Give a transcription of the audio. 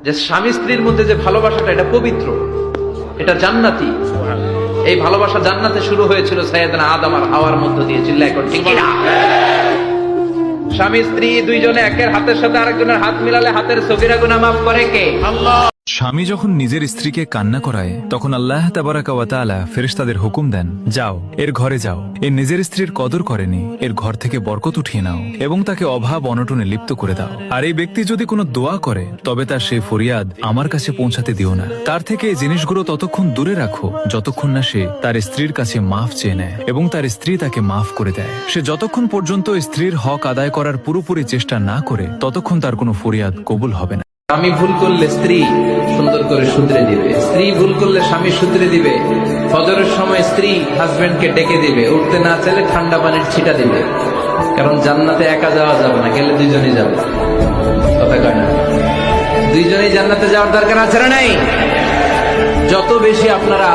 যে স্বামী স্ত্রীর মধ্যে যে ভালোবাসাটা, এটা পবিত্র, এটা জান্নাতি। এই ভালোবাসা জান্নাতে শুরু হয়েছিল সাইয়েদনা আদম আর হাওয়ার মধ্য দিয়ে। চিল্লায় কোন ঠিক না? স্বামী স্ত্রী দুইজনে একের হাতের সাথে আরেকজনের হাত মিলালে হাতের সগীরা গুনাহ মাফ করে কে? আল্লাহ। স্বামী যখন নিজের স্ত্রীকে কান্না করায় তখন আল্লাহ তাবারাকা ওয়া তাআলা ফেরেশতাদের হুকুম দেন, যাও এর ঘরে যাও, এ নিজের স্ত্রীর কদর করেনি, এর ঘর থেকে বরকত উঠিয়ে নাও এবং তাকে অভাব অনটনে লিপ্ত করে দাও। আর এই ব্যক্তি যদি কোনো দোয়া করে তবে তার সেই ফরিয়াদ আমার কাছে পৌঁছাতে দিও না। তার থেকে এই জিনিসগুলো ততক্ষণ দূরে রাখো যতক্ষণ না সে তার স্ত্রীর কাছে মাফ চেয়ে নেয় এবং তার স্ত্রী তাকে মাফ করে দেয়। সে যতক্ষণ পর্যন্ত স্ত্রীর হক আদায় করার পুরোপুরি চেষ্টা না করে ততক্ষণ তার কোনো ফরিয়াদ কবুল হবে না। স্বামী ভুল করলে স্ত্রী সুন্দর করে শুধরে দিবে, স্ত্রী ভুল করলে স্বামী শুধরে দিবে। ফজরের সময় স্ত্রী হাজবেন্ডকে ডেকে দিবে, উঠতে না চাইলে ঠান্ডা পানির ছিটা দিবে। কারণ জান্নাতে একা যাওয়া যাবে না, গেলে দুইজনেই যাবে। কথা কয় না? দুইজনেই জান্নাতে যাওয়ার দরকার আছে না নাই? যত বেশি আপনারা